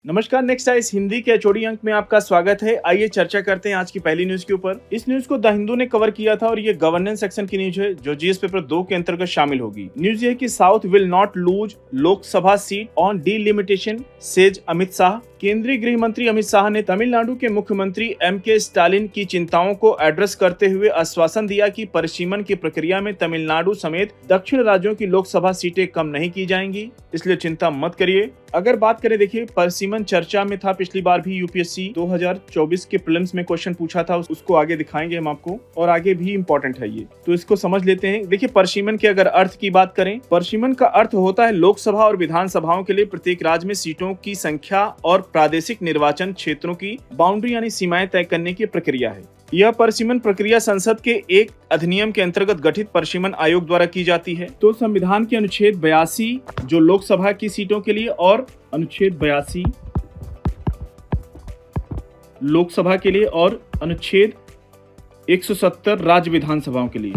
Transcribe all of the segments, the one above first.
नमस्कार, next eyes Hindi के HOD अंक में आपका स्वागत है। आइए चर्चा करते हैं आज की पहली न्यूज के ऊपर। इस न्यूज को द हिंदू ने कवर किया था और ये गवर्नेंस सेक्शन की न्यूज है जो जीएस पेपर 2 के अंतर्गत शामिल होगी। न्यूज ये है कि south will not lose Lok Sabha seat on delimitation says Amit Shah. केंद्रीय गृह मंत्री अमित शाह ने तमिलनाडु के मुख्यमंत्री एम.के. स्टालिन की चिंताओं को एड्रेस करते हुए आश्वासन दिया कि परिसीमन की प्रक्रिया में तमिलनाडु समेत दक्षिण राज्यों की लोकसभा सीटें कम नहीं की जाएंगी, इसलिए चिंता मत करिए। अगर बात करें, देखिए परिसीमन चर्चा में था पिछली बार भी। यूपीएससी 2024 के प्रीलिम्स में क्वेश्चन पूछा था, उसको आगे दिखाएंगे हम आपको, और आगे भी इम्पोर्टेंट है ये, तो इसको समझ लेते हैं। देखिए परिसीमन के अगर अर्थ की बात करें, परिसीमन का अर्थ होता है लोकसभा और विधानसभाओं के लिए प्रत्येक राज्य में सीटों की संख्या और प्रादेशिक निर्वाचन क्षेत्रों की बाउंड्री यानी सीमाएं तय करने की प्रक्रिया है। यह परिसीमन प्रक्रिया संसद के एक अधिनियम के अंतर्गत गठित परिसीमन आयोग द्वारा की जाती है। तो संविधान के अनुच्छेद 82 जो लोकसभा की सीटों के लिए और अनुच्छेद 82 लोकसभा के लिए और अनुच्छेद 170 राज्य विधानसभाओं के लिए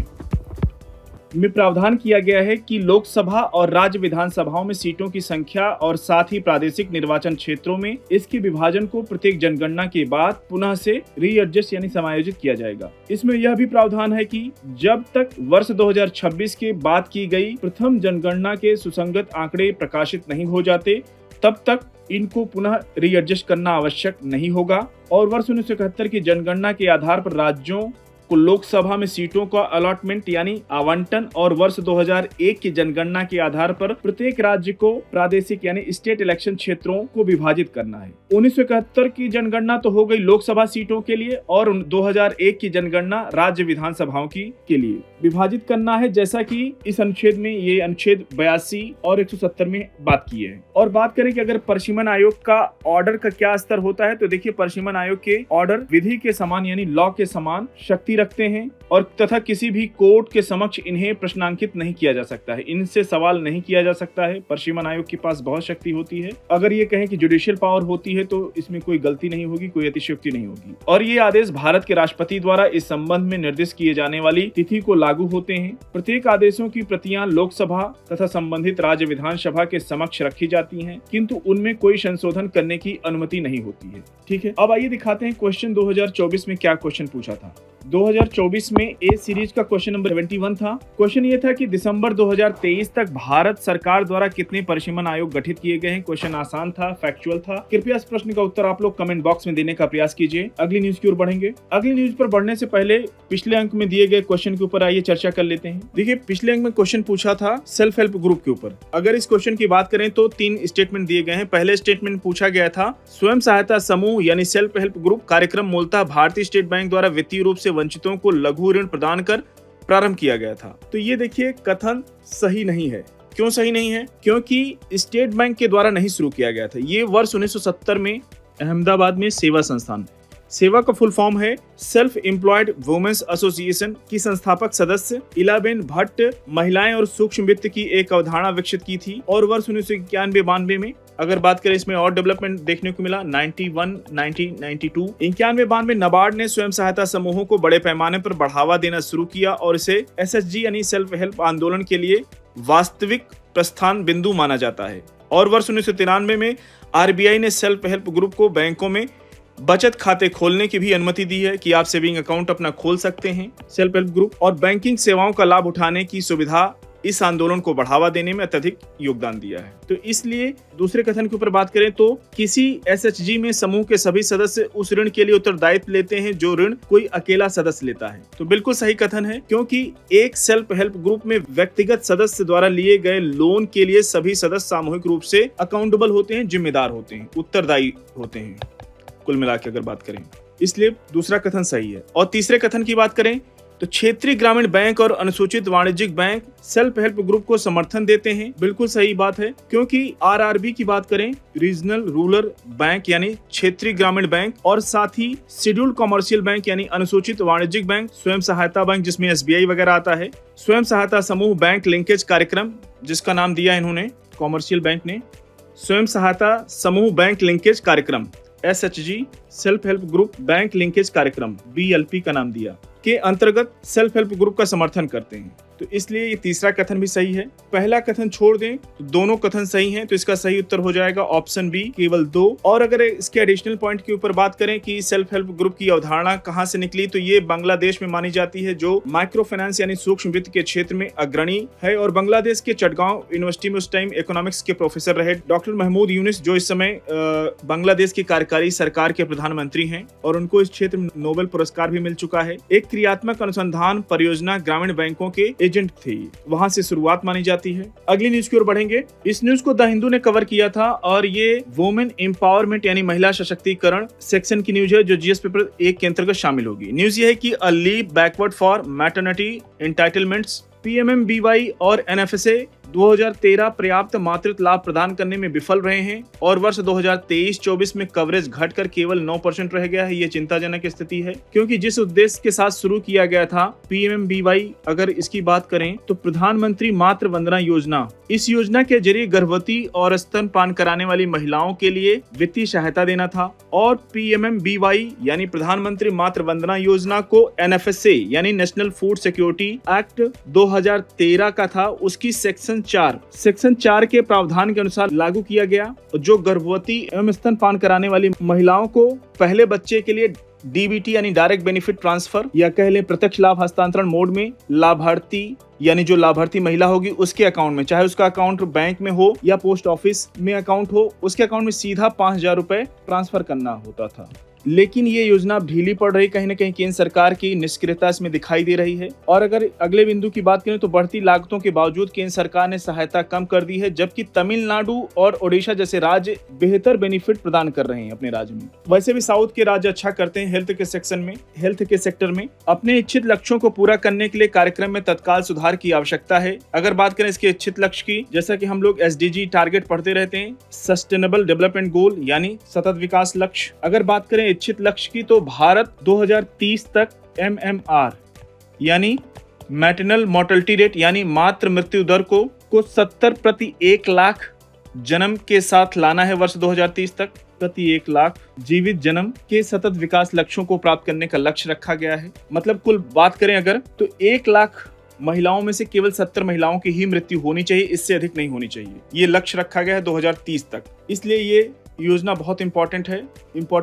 में प्रावधान किया गया है कि लोकसभा और राज्य विधानसभाओं में सीटों की संख्या और साथ ही प्रादेशिक निर्वाचन क्षेत्रों में इसके विभाजन को प्रत्येक जनगणना के बाद पुनः से रीएडजस्ट यानी समायोजित किया जाएगा। इसमें यह भी प्रावधान है कि जब तक वर्ष 2026 के बाद की गई प्रथम जनगणना के सुसंगत आंकड़े प्रकाशित नहीं हो जाते, तब तक इनको पुनः रीएडजस्ट करना आवश्यक नहीं होगा। और वर्ष 1971 की जनगणना के आधार पर राज्यों को लोकसभा में सीटों का अलॉटमेंट यानी आवंटन और वर्ष 2001 की जनगणना के आधार पर प्रत्येक राज्य को प्रादेशिक यानी स्टेट इलेक्शन क्षेत्रों को विभाजित करना है। 1971 की जनगणना तो हो गई लोकसभा सीटों के लिए, और 2001 की जनगणना राज्य विधानसभाओं के लिए विभाजित करना है, जैसा कि इस अनुच्छेद में ये अनुच्छेद 82 और 170 में बात की है। और बात करें कि अगर परिसीमन आयोग का ऑर्डर का क्या स्तर होता है, तो देखिए परिसीमन आयोग के ऑर्डर विधि के समान यानी लॉ के समान शक्ति रखते हैं और तथा किसी भी कोर्ट के समक्ष इन्हें प्रश्नांकित नहीं किया जा सकता है, इनसे सवाल नहीं किया जा सकता है। परिसीमन आयोग के पास बहुत शक्ति होती है। अगर ये कहें कि जुडिशियल पावर होती है तो इसमें कोई गलती नहीं होगी, कोई अतिशयोक्ति नहीं होगी। और ये आदेश भारत के राष्ट्रपति द्वारा इस संबंध में निर्दिष्ट किए जाने वाली तिथि को लागू होते हैं। प्रत्येक आदेशों की प्रतियां लोकसभा तथा संबंधित राज्य विधानसभा के समक्ष रखी जाती हैं, किंतु उनमें कोई संशोधन करने की अनुमति नहीं होती है। ठीक है, अब आइए दिखाते हैं क्वेश्चन 2024 में क्या क्वेश्चन पूछा था। 2024 में ए सीरीज का क्वेश्चन नंबर 71 था। क्वेश्चन ये था कि दिसंबर 2023 तक भारत सरकार द्वारा कितने परिसीमन आयोग गठित किए गए हैं। क्वेश्चन आसान था, फैक्चुअल था। कृपया इस प्रश्न का उत्तर आप लोग कमेंट बॉक्स में देने का प्रयास कीजिए। अगली न्यूज की ओर बढ़ेंगे। अगली न्यूज पर बढ़ने से पहले पिछले अंक में दिए गए क्वेश्चन के ऊपर आइए चर्चा कर लेते हैं। देखिए पिछले अंक में क्वेश्चन पूछा था सेल्फ हेल्प ग्रुप के ऊपर। अगर इस क्वेश्चन की बात करें तो 3 स्टेटमेंट दिए गए हैं। पहले स्टेटमेंट पूछा गया था स्वयं सहायता समूह यानी सेल्फ हेल्प ग्रुप कार्यक्रम मूलतः भारतीय स्टेट बैंक द्वारा वित्तीय रूप से वंचितों को लघु ऋण प्रदान कर प्रारंभ किया गया था। तो ये देखिए कथन सही नहीं है। क्यों सही नहीं है? क्योंकि स्टेट बैंक के द्वारा नहीं शुरू किया गया था। ये वर्ष 1970 में अहमदाबाद में सेवा संस्थान, सेवा का फुल फॉर्म है सेल्फ एम्प्लॉयड वुमेन्स एसोसिएशन की संस्थापक सदस्य इलाबेन भट्ट महिलाएं और सूक्ष्म वित्त की एक अवधारणा विकसित की थी। और वर्ष 1991-92 में अगर बात करें इसमें और डेवलपमेंट देखने को मिला 91, 90, 92, 91-92 नाबार्ड ने स्वयं सहायता समूहों को बड़े पैमाने पर बढ़ावा देना शुरू किया और इसे एसएचजी यानी सेल्फ हेल्प आंदोलन के लिए वास्तविक प्रस्थान बिंदु माना जाता है। और वर्ष 1993 में आरबीआई ने सेल्फ हेल्प ग्रुप को बैंकों में बचत खाते खोलने की भी अनुमति दी है कि आप सेविंग अकाउंट अपना खोल सकते हैं। सेल्फ हेल्प ग्रुप और बैंकिंग सेवाओं का लाभ उठाने की सुविधा इस आंदोलन को बढ़ावा देने में अत्यधिक योगदान दिया है। तो इसलिए दूसरे कथन के ऊपर बात करें तो किसी एसएचजी में समूह के सभी सदस्य उस ऋण के लिए उत्तरदायित्व लेते हैं जो ऋण कोई अकेला सदस्य लेता है। तो बिल्कुल सही कथन है, क्योंकि एक सेल्फ हेल्प ग्रुप में व्यक्तिगत सदस्य द्वारा लिए गए लोन के लिए सभी सदस्य सामूहिक रूप से अकाउंटेबल होते हैं, जिम्मेदार होते हैं, उत्तरदायी होते हैं कुल मिला के अगर बात करें, इसलिए दूसरा कथन सही है। और तीसरे कथन की बात करें तो क्षेत्रीय ग्रामीण बैंक और अनुसूचित वाणिज्यिक बैंक सेल्फ हेल्प ग्रुप को समर्थन देते हैं। बिल्कुल सही बात है, क्योंकि आरआरबी की बात करें रीजनल रूरल बैंक यानी क्षेत्रीय ग्रामीण बैंक और साथ ही शेड्यूल्ड कॉमर्शियल बैंक यानी अनुसूचित वाणिज्यिक बैंक, स्वयं सहायता बैंक जिसमें एसबीआई वगैरह आता है, स्वयं सहायता समूह बैंक लिंकेज कार्यक्रम जिसका नाम दिया इन्होंने कॉमर्शियल बैंक ने, स्वयं सहायता समूह बैंक लिंकेज कार्यक्रम SHG self help group bank linkage कार्यक्रम BLP का नाम दिया के अंतर्गत सेल्फ हेल्प ग्रुप का समर्थन करते हैं। तो तो इसलिए ये तीसरा कथन भी सही है। पहला कथन छोड़ दें तो दोनों कथन सही हैं, तो इसका सही उत्तर हो जाएगा ऑप्शन बी, केवल 2। और अगर इसके एडिशनल पॉइंट के ऊपर बात करें कि सेल्फ हेल्प ग्रुप की अवधारणा कहां से निकली, तो ये बांग्लादेश में मानी जाती है, जो माइक्रो फाइनेंस यानी सूक्ष्म वित्त के क्षेत्र में अग्रणी है। और बांग्लादेश के चटगांव यूनिवर्सिटी में उस टाइम इकोनॉमिक्स के प्रोफेसर रहे डॉक्टर महमूद यूनिस, जो इस समय बांग्लादेश की कार्यकारी सरकार के प्रधानमंत्री हैं और उनको इस क्षेत्र में नोबेल पुरस्कार भी मिल चुका है। एक क्रियात्मक अनुसंधान परियोजना ग्रामीण बैंकों के एजेंट थे, वहां से शुरुआत मानी जाती है। अगली न्यूज की ओर बढ़ेंगे। इस न्यूज को द हिंदू ने कवर किया था और ये वुमेन एम्पावरमेंट यानी महिला सशक्तिकरण सेक्शन की न्यूज है, जो जीएस पेपर 1 के अंतर्गत शामिल होगी। न्यूज ये है कि a leap backward for maternity entitlements, PMMBY और एनएफएसए 2013 पर्याप्त मातृत्व लाभ प्रदान करने में विफल रहे हैं और वर्ष 2023-24 में कवरेज घटकर केवल 9% रह गया है। ये चिंताजनक स्थिति है, क्योंकि जिस उद्देश्य के साथ शुरू किया गया था पीएमएमबीवाई, अगर इसकी बात करें तो प्रधानमंत्री मातृ वंदना योजना, इस योजना के जरिए गर्भवती और स्तनपान कराने वाली महिलाओं के लिए वित्तीय सहायता देना था। और पीएमएमबीवाई यानी प्रधानमंत्री मातृ वंदना योजना को एनएफएसए यानी नेशनल फूड सिक्योरिटी एक्ट 2013 का था, उसकी सेक्शन 4 के प्रावधान के अनुसार लागू किया गया, जो गर्भवती एवं स्तनपान कराने वाली महिलाओं को पहले बच्चे के लिए डीबीटी यानी डायरेक्ट बेनिफिट ट्रांसफर या कह लें प्रत्यक्ष लाभ हस्तांतरण मोड में लाभार्थी यानी जो लाभार्थी महिला होगी उसके अकाउंट में, चाहे उसका अकाउंट बैंक में हो या पोस्ट ऑफिस में अकाउंट हो, उसके अकाउंट में सीधा 5,000 रुपए ट्रांसफर करना होता था। लेकिन ये योजना अब ढीली पड़ रही, कहीं न कहीं केंद्र सरकार की निष्क्रियता इसमें दिखाई दे रही है। और अगर अगले बिंदु की बात करें तो बढ़ती लागतों के बावजूद केंद्र सरकार ने सहायता कम कर दी है, जबकि तमिलनाडु और ओडिशा जैसे राज्य बेहतर बेनिफिट प्रदान कर रहे हैं अपने राज्य में। वैसे भी साउथ के राज्य अच्छा करते हैं हेल्थ के सेक्टर में। अपने इच्छित लक्ष्यों को पूरा करने के लिए कार्यक्रम में तत्काल सुधार की आवश्यकता है। अगर बात करें इसके इच्छित लक्ष्य की, जैसा कि हम लोग SDG टारगेट पढ़ते रहते हैं, सस्टेनेबल डेवलपमेंट गोल यानी सतत विकास लक्ष्य। अगर बात करें इच्छित लक्ष्य की तो भारत 2030 तक MMR यानी मैटरनल मोर्टेलिटी रेट यानी मातृ मृत्यु दर को 70 प्रति 1 लाख जन्म के साथ लाना है वर्ष 2030 तक। प्रति 1 लाख जीवित जन्म के सतत विकास लक्ष्यों को प्राप्त करने का लक्ष्य रखा गया है। मतलब कुल बात करें अगर तो 1 लाख महिलाओं में से केवल 70 महिलाओं की ही मृत्यु होनी चाहिए, इससे अधिक नहीं होनी चाहिए। ये लक्ष्य रखा गया है 2030 तक। इसलिए ये योजना बहुत इंपॉर्टेंट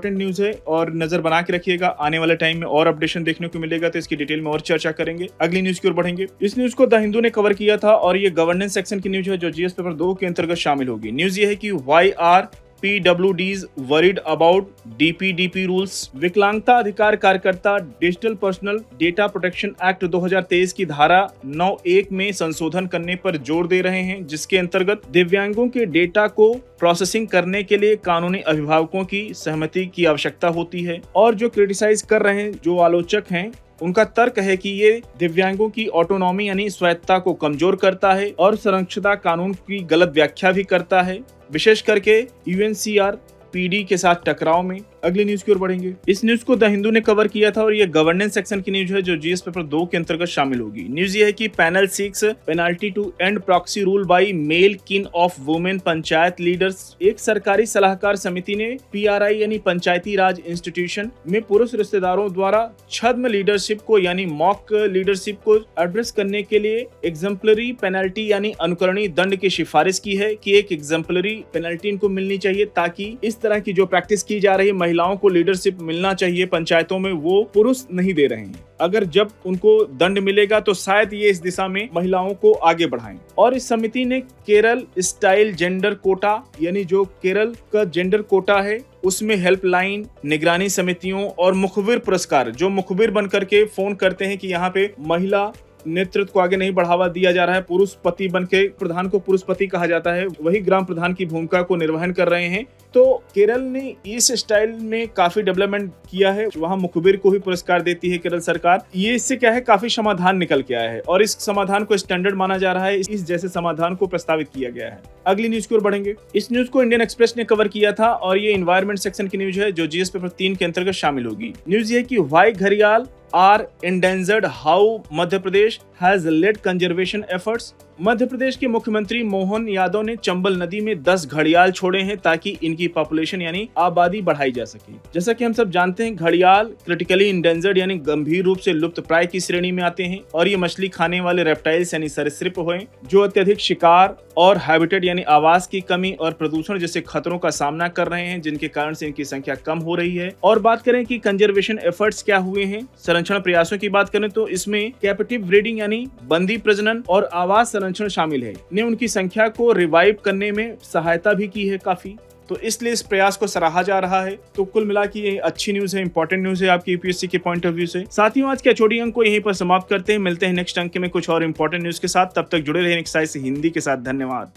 न्यूज है और नजर बना के रखिएगा। आने वाले टाइम में और अपडेशन देखने को मिलेगा तो इसकी डिटेल में और चर्चा करेंगे। अगली न्यूज की ओर बढ़ेंगे। इस न्यूज को द हिंदू ने कवर किया था और ये गवर्नेंस सेक्शन की न्यूज है, जो जीएस पेपर 2 के अंतर्गत शामिल होगी। न्यूज ये है कि why are PWDs worried about DPDP rules। विकलांगता अधिकार कार्यकर्ता digital personal data protection act 2023 की धारा 9(1) में संशोधन करने पर जोर दे रहे हैं, जिसके अंतर्गत दिव्यांगों के डेटा को प्रोसेसिंग करने के लिए कानूनी अभिभावकों की सहमति की आवश्यकता होती है। और जो क्रिटिसाइज कर रहे हैं, जो आलोचक हैं, उनका तर्क है कि ये दिव्यांगों की ऑटोनॉमी यानी स्वायत्तता को कमजोर करता है और संरक्षता कानून की गलत व्याख्या भी करता है, विशेष करके UNCRPD के साथ टकराव में। अगली न्यूज की ओर बढ़ेंगे। इस न्यूज को द हिंदू ने कवर किया था और ये गवर्नेंस सेक्शन की न्यूज है, जो जीएस पेपर 2 के अंतर्गत शामिल होगी। न्यूज ये है कि panel seeks penalty to end proxy rule by male kin of women panchayat leaders. एक सरकारी सलाहकार समिति ने PRI यानी पंचायती राज इंस्टीट्यूशन में पुरुष रिश्तेदारों द्वारा छद्म लीडरशिप को यानी मॉक लीडरशिप को एड्रेस करने के लिए एग्जाम्पलरी पेनल्टी यानी अनुकरणीय दंड की सिफारिश की है कि एक एग्जाम्पलरी पेनल्टी इनको मिलनी चाहिए, ताकि इस तरह की जो प्रैक्टिस की जा रही है, महिलाओं को लीडरशिप मिलना चाहिए पंचायतों में, वो पुरुष नहीं दे रहे हैं। अगर जब उनको दंड मिलेगा तो शायद ये इस दिशा में महिलाओं को आगे बढ़ाएं। और इस समिति ने केरल स्टाइल जेंडर कोटा यानी जो केरल का जेंडर कोटा है उसमें हेल्पलाइन, निगरानी समितियों और मुखबिर पुरस्कार, जो मुखबिर बनकर के फोन करते हैं कि यहाँ पे महिला नेतृत्व को आगे नहीं बढ़ावा दिया जा रहा है, पुरुष पति बनके, प्रधान को पुरुष पति कहा जाता है, वही ग्राम प्रधान की भूमिका को निर्वहन कर रहे हैं। तो केरल ने इस स्टाइल में काफी डेवलपमेंट किया है, वहां मुखबिर को भी पुरस्कार देती है केरल सरकार। ये इससे क्या है, काफी समाधान निकल के आया है और इस समाधान को स्टैंडर्ड माना जा रहा है। इस जैसे समाधान को प्रस्तावित किया गया है। अगली न्यूज की ओर बढ़ेंगे। इस न्यूज को इंडियन एक्सप्रेस ने कवर किया था और ये एनवायरमेंट सेक्शन की न्यूज है, जो जीएस पेपर 3 के अंतर्गत शामिल होगी। न्यूज ये कि व्हाई घड़ियाल are endangered, how Madhya Pradesh has led conservation efforts। Madhya Pradesh के मुख्यमंत्री मोहन यादव ने चंबल नदी में 10 घड़ियाल छोड़े हैं ताकि इनकी पॉपुलेशन यानी आबादी बढ़ाई जा सके। जैसा कि हम सब जानते हैं, घड़ियाल क्रिटिकली इंडेंजर्ड यानी गंभीर रूप से लुप्त प्राय की श्रेणी में आते हैं और ये मछली खाने वाले रेप्टाइल्स यानी सरीसृप हुए जो अत्यधिक शिकार और हैबिटेट यानी आवास की कमी और प्रदूषण जैसे खतरों का सामना कर रहे हैं, जिनके कारण से इनकी संख्या कम हो रही है। और बात करें कि कंजर्वेशन एफर्ट्स क्या हुए हैं, संरक्षण प्रयासों की बात करें तो इसमें कैप्टिव ब्रीडिंग यानी बंदी प्रजनन और आवास संरक्षण शामिल है, ने उनकी संख्या को रिवाइव करने में सहायता भी की है काफी। तो इसलिए इस प्रयास को सराहा जा रहा है। तो कुल मिला के ये अच्छी न्यूज है, इंपॉर्टेंट न्यूज है आपकी यूपीएससी के पॉइंट ऑफ व्यू से। साथियों, आज के HOD अंक को यहीं पर समाप्त करते हैं। मिलते हैं नेक्स्ट अंक में कुछ और इंपॉर्टेंट न्यूज के साथ। तब तक जुड़े रहे एक्सरसाइज हिंदी के साथ। धन्यवाद।